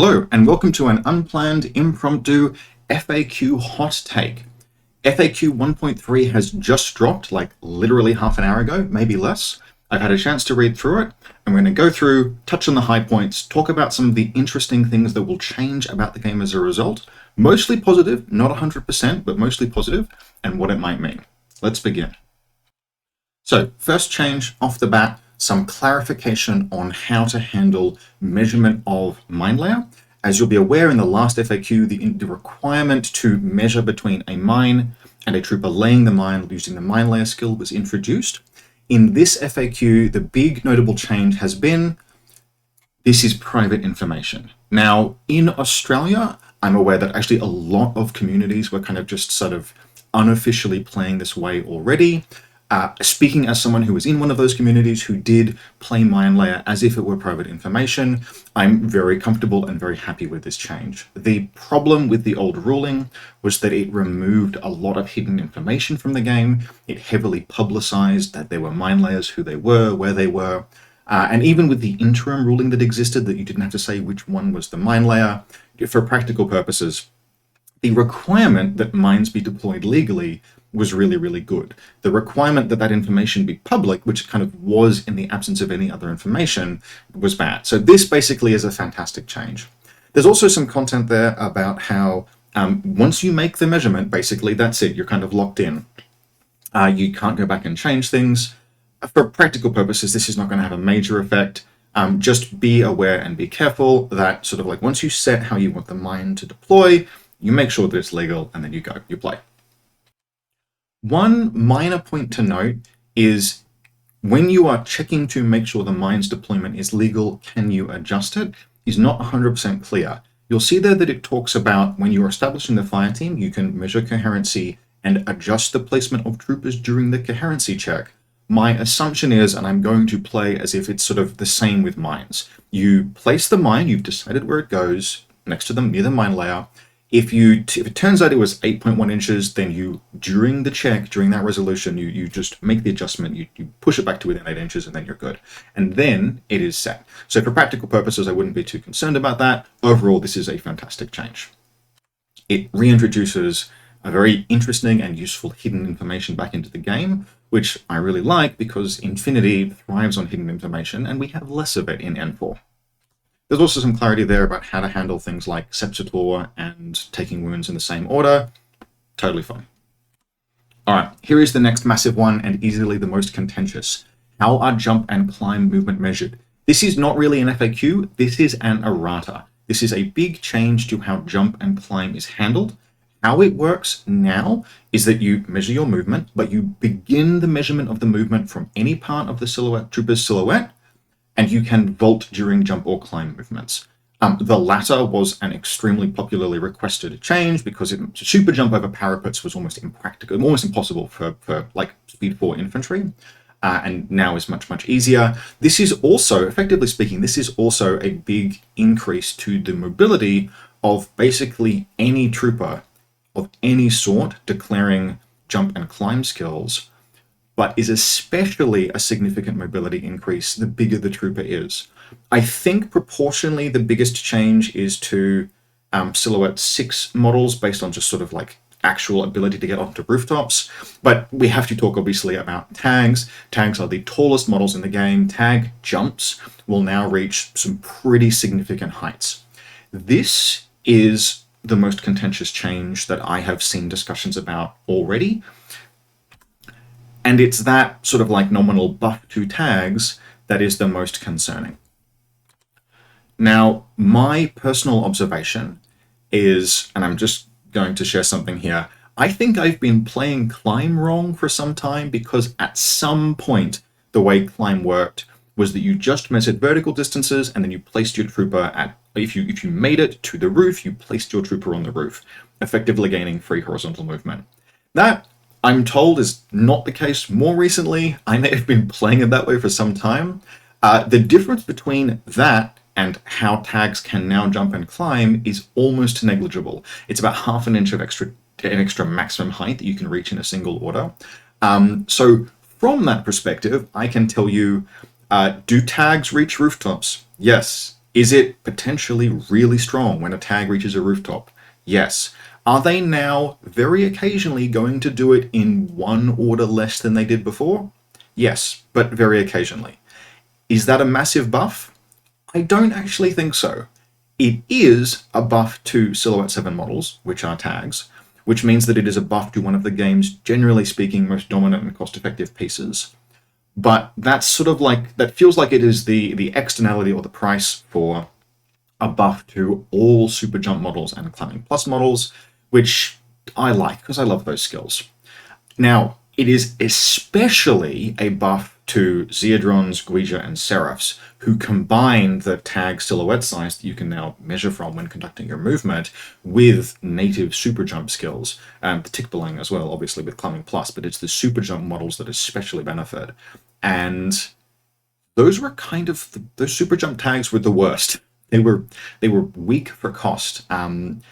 Hello, and welcome to an unplanned, impromptu FAQ hot take. FAQ 1.3 has just dropped, like literally half an hour ago, maybe less. I've had a chance to read through it. I'm going to go through, touch on the high points, talk about some of the interesting things that will change about the game as a result. Mostly positive, not 100%, but mostly positive, and what it might mean. Let's begin. So, first change off the bat, some clarification on how to handle measurement of mind layer. As you'll be aware, in the last FAQ, the requirement to measure between a mine and a trooper laying the mine using the mine layer skill was introduced. In this FAQ, the big notable change has been this is private information. Now, in Australia, I'm aware that actually a lot of communities were kind of just sort of unofficially playing this way already. Speaking as someone who was in one of those communities who did play mine layer as if it were private information, I'm very comfortable and very happy with this change. The problem with the old ruling was that it removed a lot of hidden information from the game. It heavily publicized that there were mine layers, who they were, where they were. And even with the interim ruling that existed, that you didn't have to say which one was the mine layer, for practical purposes, the requirement that mines be deployed legally was really, really good. The requirement that that information be public, which kind of was in the absence of any other information, was bad. So this basically is a fantastic change. There's also some content there about how once you make the measurement, basically that's it, you're kind of locked in. You can't go back and change things. For practical purposes, this is not going to have a major effect. Just be aware and be careful that sort of like once you set how you want the mine to deploy, you make sure that it's legal and then you go, you play. One minor point to note is when you are checking to make sure the mine's deployment is legal, can you adjust it, is not 100% clear. You'll see there that it talks about when you're establishing the fire team, you can measure coherency and adjust the placement of troopers during the coherency check. My assumption is, and I'm going to play as if it's sort of the same with mines. You place the mine, you've decided where it goes, next to them, near the mine layer. If it turns out it was 8.1 inches, then you, during the check, during that resolution, you just make the adjustment, you push it back to within 8 inches, and then you're good. And then it is set. So for practical purposes, I wouldn't be too concerned about that. Overall, this is a fantastic change. It reintroduces a very interesting and useful hidden information back into the game, which I really like because Infinity thrives on hidden information, and we have less of it in N4. There's also some clarity there about how to handle things like Sepsitor and taking wounds in the same order. Totally fine. All right, here is the next massive one and easily the most contentious. How are jump and climb movement measured? This is not really an FAQ, this is an errata. This is a big change to how jump and climb is handled. How it works now is that you measure your movement, but you begin the measurement of the movement from any part of the trooper's silhouette, and you can vault during jump or climb movements. The latter was an extremely popularly requested change because super jump over parapets was almost impractical, almost impossible for like speed 4 infantry, and now is much, much easier. This is also, effectively speaking, this is also a big increase to the mobility of basically any trooper of any sort declaring jump and climb skills, but is especially a significant mobility increase the bigger the trooper is. I think proportionally the biggest change is to Silhouette 6 models based on just sort of like actual ability to get onto rooftops, but we have to talk obviously about tags. Tags are the tallest models in the game. Tag jumps will now reach some pretty significant heights. This is the most contentious change that I have seen discussions about already. And it's that sort of like nominal buff to tags that is the most concerning. Now, my personal observation is, and I'm just going to share something here, I think I've been playing climb wrong for some time because at some point the way climb worked was that you just measured vertical distances and then you placed your trooper at, if you made it to the roof, you placed your trooper on the roof, effectively gaining free horizontal movement. That, I'm told, is not the case more recently. I may have been playing it that way for some time. The difference between that and how tags can now jump and climb is almost negligible. It's about half an inch of extra maximum height that you can reach in a single order. So from that perspective, I can tell you, do tags reach rooftops? Yes. Is it potentially really strong when a tag reaches a rooftop? Yes. Are they now very occasionally going to do it in one order less than they did before? Yes, but very occasionally. Is that a massive buff? I don't actually think so. It is a buff to Silhouette 7 models, which are tags, which means that it is a buff to one of the game's, generally speaking, most dominant and cost-effective pieces. But that's sort of like, that feels like it is the externality or the price for a buff to all Super Jump models and Climbing Plus models, which I like because I love those skills. Now, it is especially a buff to Zeodrons, Guija, and Seraphs, who combine the tag silhouette size that you can now measure from when conducting your movement with native super jump skills. The tick belang as well, obviously, with Climbing Plus, but it's the super jump models that especially benefit. And those were kind of, those super jump tags were the worst. They were weak for cost. And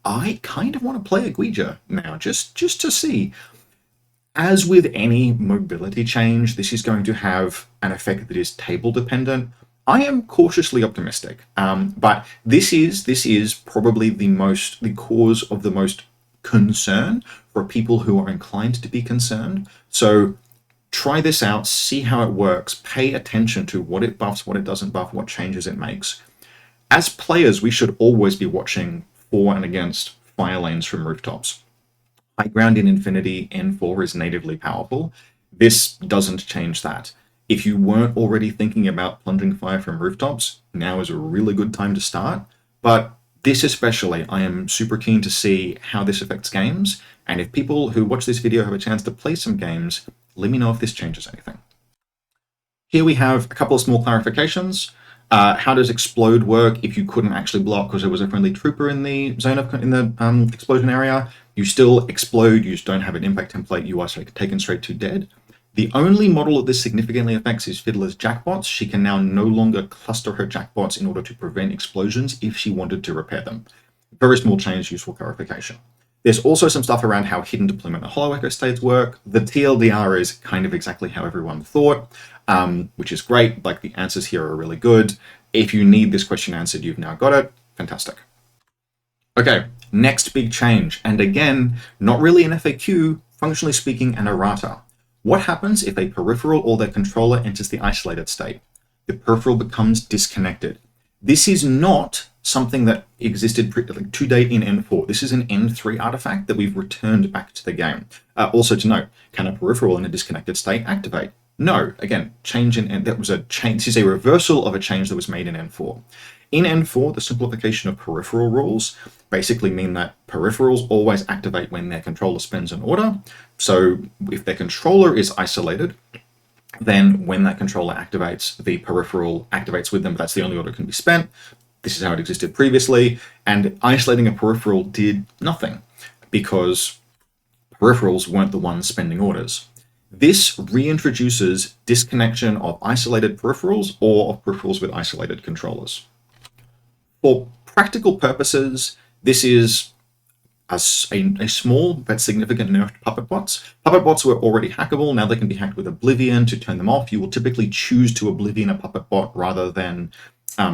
I kind of want to play a Guija now, just to see. As with any mobility change, this is going to have an effect that is table dependent. I am cautiously optimistic, but this is probably the cause of the most concern for people who are inclined to be concerned. So try this out, see how it works, pay attention to what it buffs, what it doesn't buff, what changes it makes. As players, we should always be watching for and against fire lanes from rooftops. High ground in Infinity, N4 is natively powerful. This doesn't change that. If you weren't already thinking about plunging fire from rooftops, now is a really good time to start. But this especially, I am super keen to see how this affects games. And if people who watch this video have a chance to play some games, let me know if this changes anything. Here we have a couple of small clarifications. How does explode work if you couldn't actually block because there was a friendly trooper in the zone of explosion area? You still explode, you just don't have an impact template, you are taken straight to dead. The only model that this significantly affects is Fiddler's jackpots. She can now no longer cluster her jackpots in order to prevent explosions if she wanted to repair them. Very small change, useful clarification. There's also some stuff around how hidden deployment and hollow echo states work. The TLDR is kind of exactly how everyone thought, which is great. Like, the answers here are really good. If you need this question answered, you've now got it. Fantastic. Okay, next big change, and again, not really an FAQ, functionally speaking, an errata. What happens if a peripheral or their controller enters the isolated state? The peripheral becomes disconnected. This is not something that existed to date in N4. This is an N3 artifact that we've returned back to the game. Also to note, can a peripheral in a disconnected state activate? No. Again, that was a change. This is a reversal of a change that was made in N4. In N4, the simplification of peripheral rules basically mean that peripherals always activate when their controller spends an order. So if their controller is isolated, then when that controller activates, the peripheral activates with them, but that's the only order that can be spent. This is how it existed previously, and isolating a peripheral did nothing because peripherals weren't the ones spending orders. This reintroduces disconnection of isolated peripherals or of peripherals with isolated controllers. For practical purposes, this is a small but significant nerf to puppet bots. Puppet bots were already hackable. Now they can be hacked with Oblivion to turn them off. You will typically choose to Oblivion a puppet bot rather than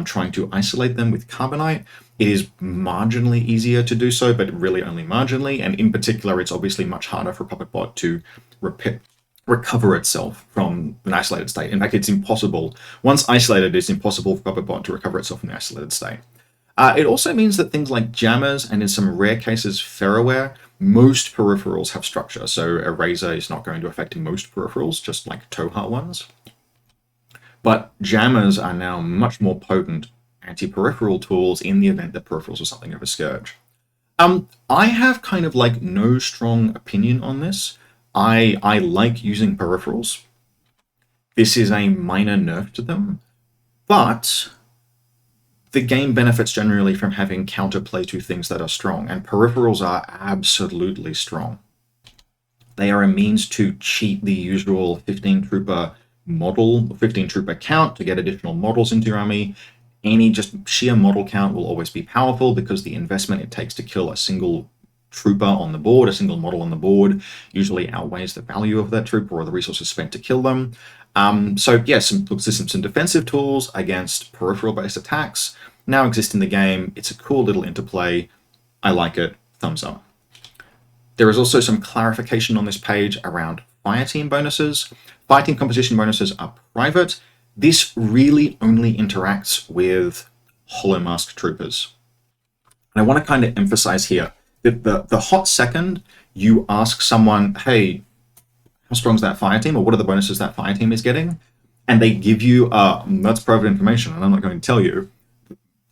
trying to isolate them with Carbonite. It is marginally easier to do so, but really only marginally. And in particular, it's obviously much harder for puppet bot to recover itself from an isolated state. In fact, it's impossible. Once isolated, it's impossible for puppet bot to recover itself from the isolated state. It also means that things like jammers and in some rare cases ferroware, most peripherals have structure. So Eraser is not going to affect most peripherals, just like Toha ones. But jammers are now much more potent anti-peripheral tools in the event that peripherals are something of a scourge. I have kind of like no strong opinion on this. I like using peripherals. This is a minor nerf to them, but the game benefits generally from having counterplay to things that are strong, and peripherals are absolutely strong. They are a means to cheat the usual 15 trooper model, 15 trooper count to get additional models into your army. Any just sheer model count will always be powerful because the investment it takes to kill a single trooper on the board, a single model on the board, usually outweighs the value of that trooper or the resources spent to kill them. So yeah, some defensive tools against peripheral-based attacks now exist in the game. It's a cool little interplay. I like it. Thumbs up. There is also some clarification on this page around fireteam bonuses. Fireteam composition bonuses are private. This really only interacts with holomask troopers. And I want to kind of emphasize here that the hot second you ask someone, hey, how strong is that fire team, or what are the bonuses that fire team is getting, and they give you, that's private information and I'm not going to tell you,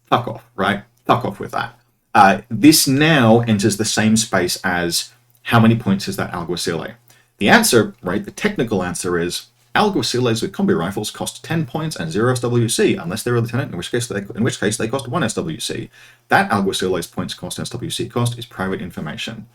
fuck off, right? Fuck off with that. This now enters the same space as how many points is that Alguacile? The answer, right, the technical answer is Alguaciles with combi rifles cost 10 points and 0 SWC, unless they're a lieutenant, in which case they cost 1 SWC. That Alguaciles points cost and SWC cost is private information.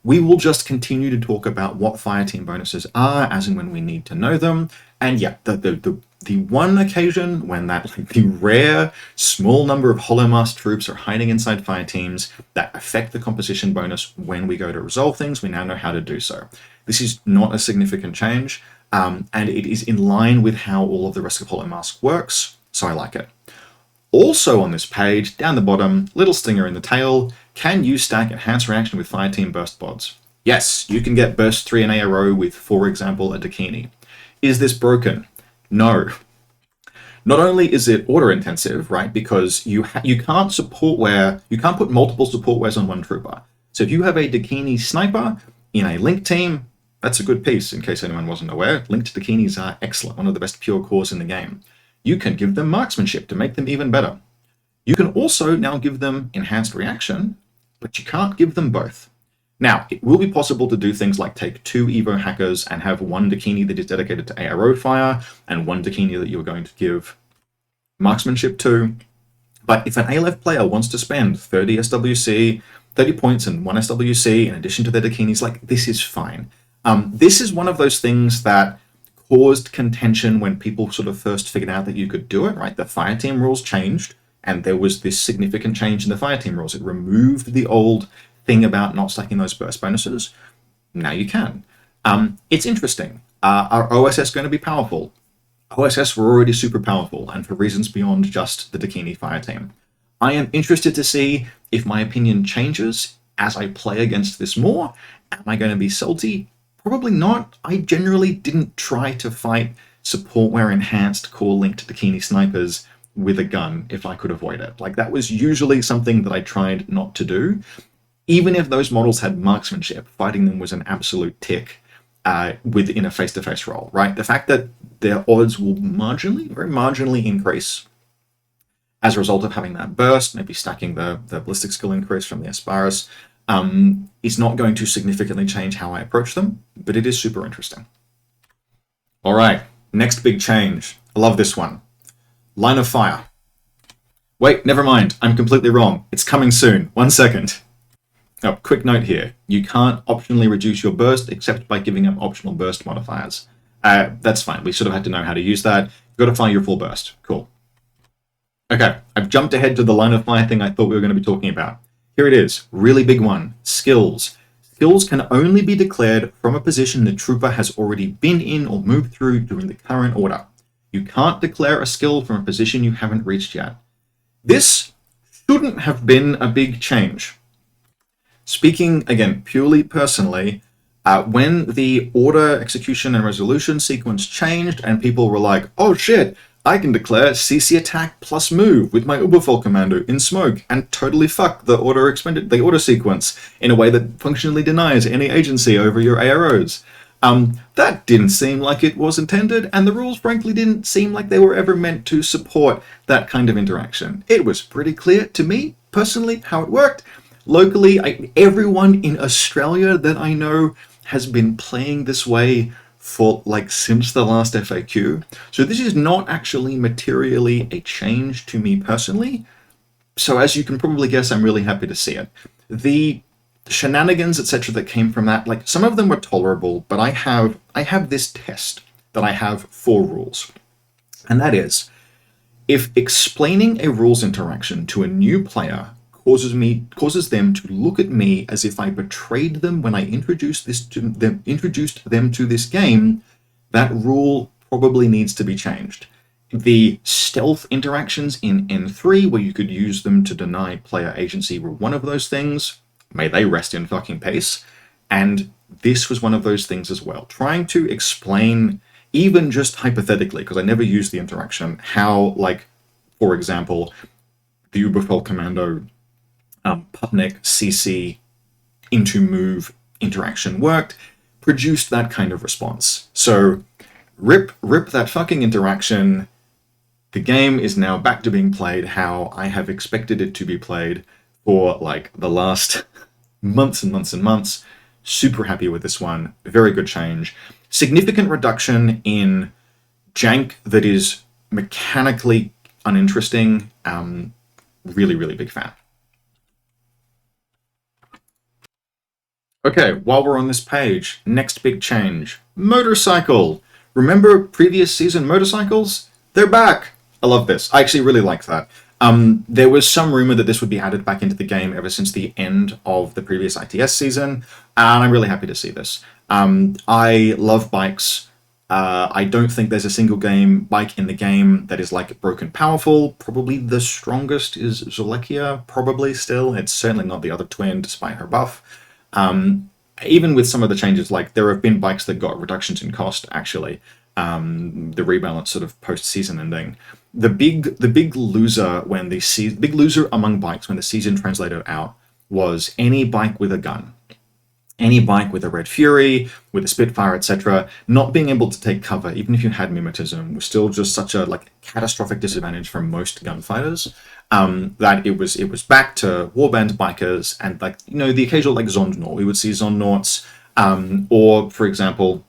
We will just continue to talk about what fireteam bonuses are as and when we need to know them. And yeah, the one occasion when the rare small number of holomask troops are hiding inside fire teams that affect the composition bonus when we go to resolve things, we now know how to do so. This is not a significant change, and it is in line with how all of the rest of holomask works, so I like it. Also on this page, down the bottom, little stinger in the tail, can you stack enhanced reaction with fireteam burst pods? Yes, you can get burst 3 in ARO with, for example, a Dakini. Is this broken? No. Not only is it order intensive, right, because you can't put multiple support wares on one trooper. So if you have a Dakini sniper in a link team, that's a good piece, in case anyone wasn't aware. Linked Dakinis are excellent, one of the best pure cores in the game. You can give them marksmanship to make them even better. You can also now give them enhanced reaction, but you can't give them both. Now, it will be possible to do things like take 2 Evo hackers and have one Dakini that is dedicated to ARO fire and one Dakini that you're going to give marksmanship to. But if an ALF player wants to spend 30 SWC, 30 points and 1 SWC in addition to their Dakinis, like, this is fine. This is one of those things that caused contention when people sort of first figured out that you could do it, right? The fireteam rules changed, and there was this significant change in the fireteam rules. It removed the old thing about not stacking those burst bonuses. Now you can. It's interesting. Are OSS going to be powerful? OSS were already super powerful, and for reasons beyond just the Dakini fireteam. I am interested to see if my opinion changes as I play against this more. Am I going to be salty? Probably not. I generally didn't try to fight supportware enhanced core linked Dakini snipers with a gun if I could avoid it. Like, that was usually something that I tried not to do. Even if those models had marksmanship, fighting them was an absolute tick within a face-to-face role, right? The fact that their odds will marginally, very marginally increase as a result of having that burst, maybe stacking the ballistic skill increase from the Asparis, is not going to significantly change how I approach them, but it is super interesting. All right, next big change. I love this one. Line of fire. Wait, never mind. I'm completely wrong. It's coming soon. 1 second. Oh, quick note here. You can't optionally reduce your burst except by giving up optional burst modifiers. That's fine. We sort of had to know how to use that. You've got to fire your full burst. Cool. Okay, I've jumped ahead to the line of fire thing I thought we were going to be talking about. Here it is. Really big one. Skills. Skills can only be declared from a position the trooper has already been in or moved through during the current order. You can't declare a skill from a position you haven't reached yet. This shouldn't have been a big change. Speaking, again, purely personally, when the order, execution, and resolution sequence changed and people were like, oh shit, I can declare CC attack plus move with my Uberfall commando in smoke and totally fuck the order sequence in a way that functionally denies any agency over your AROs. That didn't seem like it was intended, and the rules frankly didn't seem like they were ever meant to support that kind of interaction. It was pretty clear to me, personally, how it worked. Locally, everyone in Australia that I know has been playing this way for since the last FAQ. So this is not actually materially a change to me personally. So as you can probably guess, I'm really happy to see it. The shenanigans, etc., that came from that, some of them were tolerable, but I have this test that I have for rules. And that is, if explaining a rules interaction to a new player causes them to look at me as if I betrayed them when I introduced them to this game, that rule probably needs to be changed. The stealth interactions in N3, where you could use them to deny player agency, were one of those things. May they rest in fucking peace. And this was one of those things as well. Trying to explain, even just hypothetically, because I never used the interaction, how, like, for example, the Uberfell Commando Putnik CC into move interaction worked, produced that kind of response. So rip that fucking interaction. The game is now back to being played how I have expected it to be played for like the last months and months and months. Super happy with this one. Very good change. Significant reduction in jank that is mechanically uninteresting. Really, really big fan. Okay, while we're on this page, next big change. Motorcycle. Remember previous season motorcycles? They're back. I love this. I actually really like that. There was some rumor that this would be added back into the game ever since the end of the previous ITS season, and I'm really happy to see this. I love bikes. I don't think there's a single bike in the game that is like broken powerful. Probably the strongest is Zolekia, probably still. It's certainly not the other twin, despite her buff. Even with some of the changes, like there have been bikes that got reductions in cost, actually. The rebalance sort of post-season ending. The big loser big loser among bikes when the season translated out was any bike with a gun. Any bike with a Red Fury, with a Spitfire, etc., not being able to take cover, even if you had mimetism, was still just such a like catastrophic disadvantage for most gunfighters. That it was back to warband bikers and like the occasional like Zondnaut. We would see Zondnauts, or for example,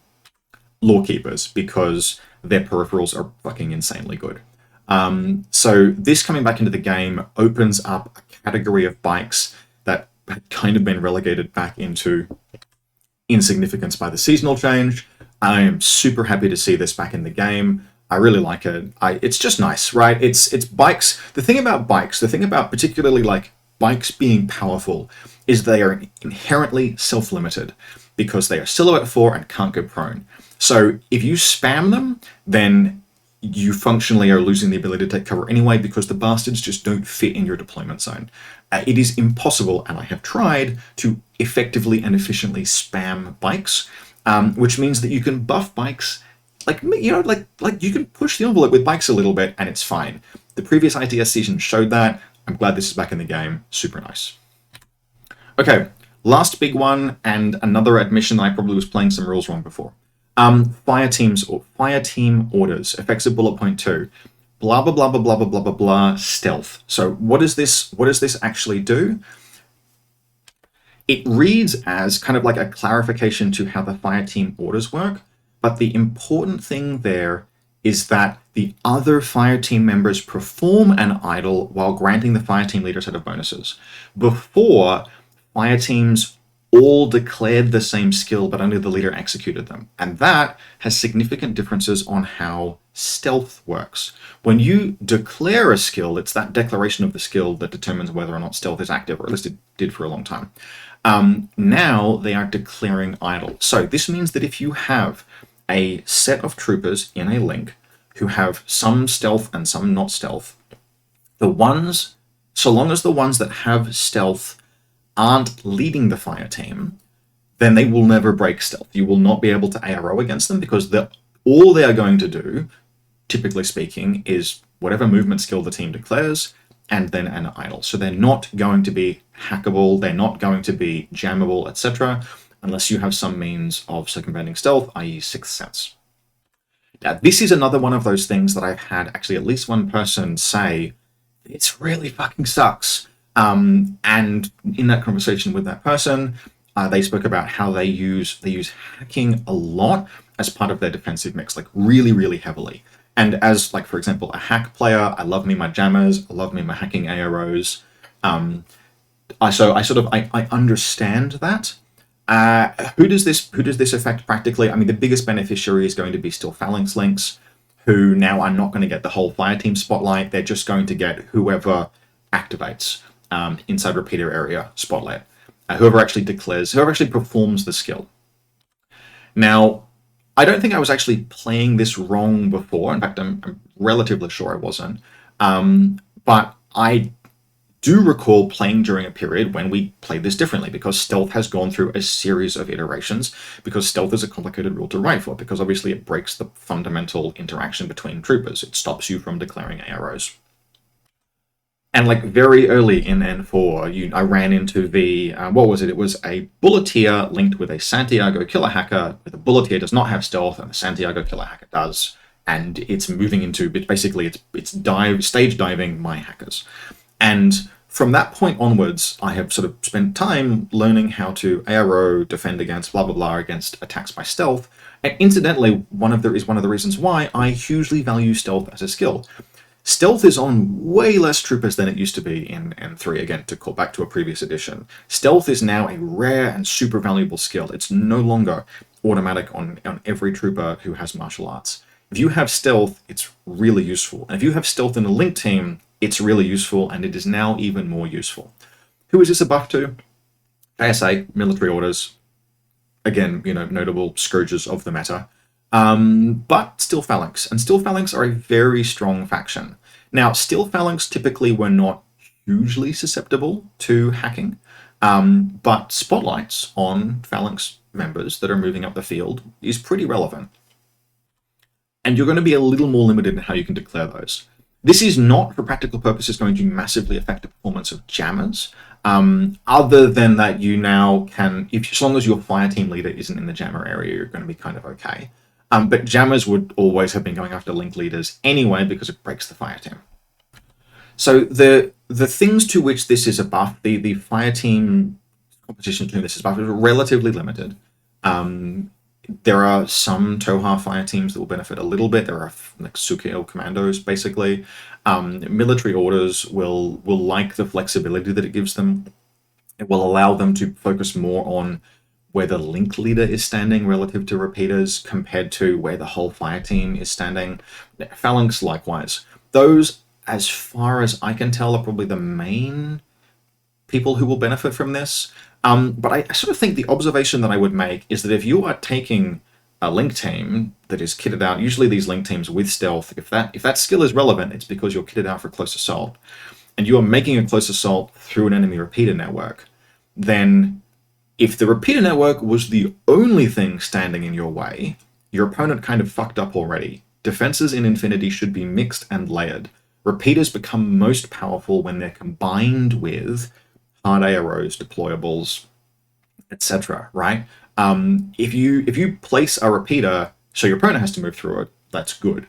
Lawkeepers, because their peripherals are fucking insanely good. So this coming back into the game opens up a category of bikes that had kind of been relegated back into insignificance by the seasonal change. I am super happy to see this back in the game. I really like it. It's just nice, right? It's bikes. The thing about particularly like bikes being powerful is they are inherently self-limited because they are silhouette 4 and can't go prone. So if you spam them, then you functionally are losing the ability to take cover anyway because the bastards just don't fit in your deployment zone. It is impossible, and I have tried, to effectively and efficiently spam bikes, which means that you can buff bikes, like you can push the envelope with bikes a little bit, and it's fine. The previous ITS season showed that. I'm glad this is back in the game. Super nice. Okay, last big one, and another admission that I probably was playing some rules wrong before. Fire team orders, effects of bullet point 2. Blah blah blah blah blah blah blah blah blah. Stealth. So what does this actually do? It reads as kind of like a clarification to how the fire team orders work, but the important thing there is that the other fire team members perform an idle while granting the fire team leader a set of bonuses. Before, fire teams all declared the same skill, but only the leader executed them. And that has significant differences on how stealth works. When you declare a skill, it's that declaration of the skill that determines whether or not stealth is active, or at least it did for a long time. Now they are declaring idle. So this means that if you have a set of troopers in a link who have some stealth and some not stealth, so long as the ones that have stealth aren't leading the fire team, then they will never break stealth. You will not be able to ARO against them because all they are going to do, typically speaking, is whatever movement skill the team declares and then an idle. So they're not going to be hackable, they're not going to be jammable, etc., unless you have some means of circumventing stealth, i.e. Sixth Sense. Now, this is another one of those things that I've had actually at least one person say, it's really fucking sucks. And in that conversation with that person, they spoke about how they use hacking a lot as part of their defensive mix, like really, really heavily. And as, like, for example, a hack player, I love me my jammers, I love me my hacking AROs. I understand that. Who does this affect practically? I mean, the biggest beneficiary is going to be still Phalanx Links, who now are not going to get the whole fire team spotlight. They're just going to get whoever activates. inside repeater area spotlight. Whoever actually performs the skill. Now, I don't think I was actually playing this wrong before. In fact, I'm relatively sure I wasn't. But I do recall playing during a period when we played this differently, because stealth has gone through a series of iterations, because stealth is a complicated rule to write for, because obviously it breaks the fundamental interaction between troopers. It stops you from declaring arrows. And like very early in N4, I ran into what was it? It was a Bulleteer linked with a Santiago killer hacker. The Bulleteer does not have stealth, and the Santiago killer hacker does. And it's moving into, basically, it's stage diving my hackers. And from that point onwards, I have sort of spent time learning how to ARO, defend against blah, blah, blah, against attacks by stealth. And incidentally, one of the reasons why I hugely value stealth as a skill. Stealth is on way less troopers than it used to be in N3, again, to call back to a previous edition. Stealth is now a rare and super valuable skill. It's no longer automatic on every trooper who has martial arts. If you have stealth, it's really useful. And if you have stealth in a link team, it's really useful, and it is now even more useful. Who is this a buff to? ASA, military orders. Again, notable scourges of the meta. But Steel Phalanx. And Steel Phalanx are a very strong faction. Now, Steel Phalanx typically were not hugely susceptible to hacking, but spotlights on Phalanx members that are moving up the field is pretty relevant. And you're going to be a little more limited in how you can declare those. This is not, for practical purposes, going to massively affect the performance of jammers, other than that you now can, as long as your fire team leader isn't in the jammer area, you're going to be kind of okay. But jammers would always have been going after link leaders anyway, because it breaks the fire team. So the things to which this is a buff, the fire team competition to this is buff, is relatively limited. There are some Toha fire teams that will benefit a little bit. There are like Sukiel commandos, basically. Military orders will like the flexibility that it gives them. It will allow them to focus more on where the link leader is standing relative to repeaters compared to where the whole fire team is standing. Phalanx, likewise. Those, as far as I can tell, are probably the main people who will benefit from this. But I sort of think the observation that I would make is that if you are taking a link team that is kitted out, usually these link teams with stealth, if that skill is relevant, it's because you're kitted out for close assault, and you are making a close assault through an enemy repeater network, then if the repeater network was the only thing standing in your way, your opponent kind of fucked up already. Defenses in Infinity should be mixed and layered. Repeaters become most powerful when they're combined with hard AROs, deployables, etc. Right? If you place a repeater so your opponent has to move through it, that's good.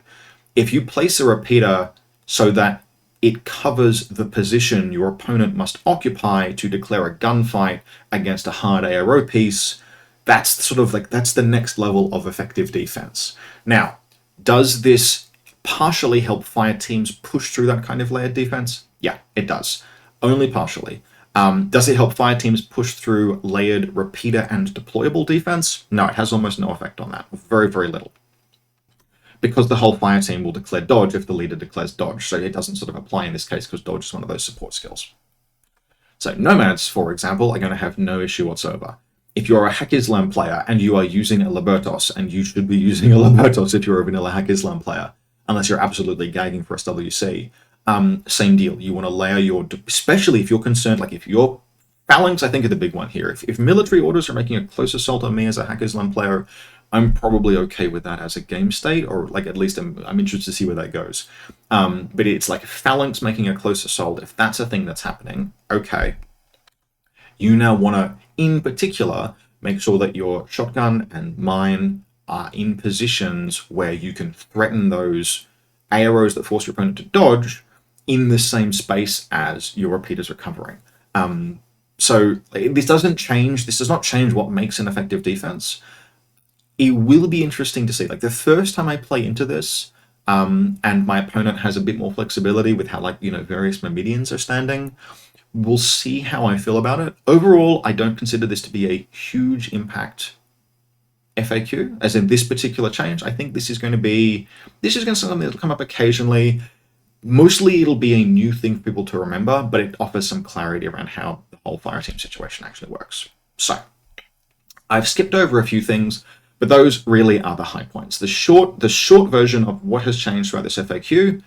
If you place a repeater so that it covers the position your opponent must occupy to declare a gunfight against a hard ARO piece, that's sort of like, that's the next level of effective defense. Now, does this partially help fire teams push through that kind of layered defense? Yeah, it does. Only partially. Does it help fire teams push through layered repeater and deployable defense? No, it has almost no effect on that. Very, very little. Because the whole fire team will declare dodge if the leader declares dodge, so it doesn't sort of apply in this case because dodge is one of those support skills. So nomads, for example, are going to have no issue whatsoever. If you're a Hack Islam player and you are using a Libertos, and you should be using a Libertos if you're a vanilla Hack Islam player, unless you're absolutely gagging for SWC, same deal. You want to layer your, especially if you're concerned, like if your Phalanx, I think, are the big one here. If military orders are making a close assault on me as a Hack Islam player, I'm probably okay with that as a game state, or like at least I'm interested to see where that goes. But it's like Phalanx making a close assault. If that's a thing that's happening, okay. You now want to, in particular, make sure that your shotgun and mine are in positions where you can threaten those AROs that force your opponent to dodge in the same space as your repeaters are covering. So this does not change what makes an effective defense. It will be interesting to see. Like the first time I play into this, and my opponent has a bit more flexibility with how, like, various Myrmidians are standing, we'll see how I feel about it. Overall, I don't consider this to be a huge impact FAQ, as in this particular change. I think this is going to be something that'll come up occasionally. Mostly it'll be a new thing for people to remember, but it offers some clarity around how the whole fire team situation actually works. So I've skipped over a few things, but those really are the high points. The short version of what has changed throughout this FAQ: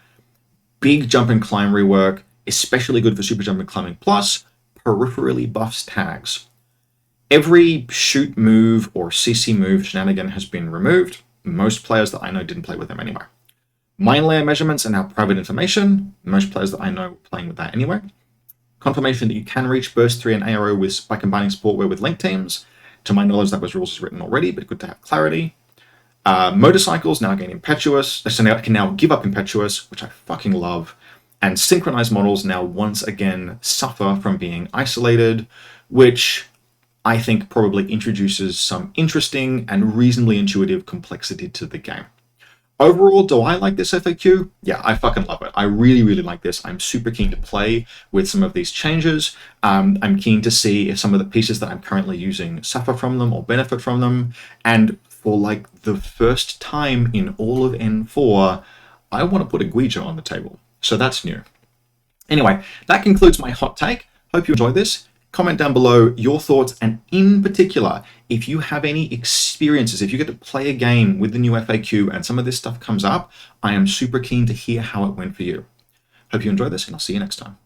big jump and climb rework, especially good for super jump and climbing plus, peripherally buffs tags. Every shoot move or CC move shenanigan has been removed. Most players that I know didn't play with them anyway. Mine layer measurements are now private information. Most players that I know are playing with that anyway. Confirmation that you can reach burst 3 and ARO by combining sportwear with link teams. To my knowledge, that was rules written already, but good to have clarity. Motorcycles now gain impetuous, so now I can now give up impetuous, which I fucking love. And synchronized models now once again suffer from being isolated, which I think probably introduces some interesting and reasonably intuitive complexity to the game. Overall, do I like this FAQ? Yeah, I fucking love it. I really, really like this. I'm super keen to play with some of these changes. I'm keen to see if some of the pieces that I'm currently using suffer from them or benefit from them. And for like the first time in all of N4, I want to put a Guija on the table. So that's new. Anyway, that concludes my hot take. Hope you enjoyed this. Comment down below your thoughts, and in particular, if you have any experiences, if you get to play a game with the new FAQ and some of this stuff comes up, I am super keen to hear how it went for you. Hope you enjoyed this, and I'll see you next time.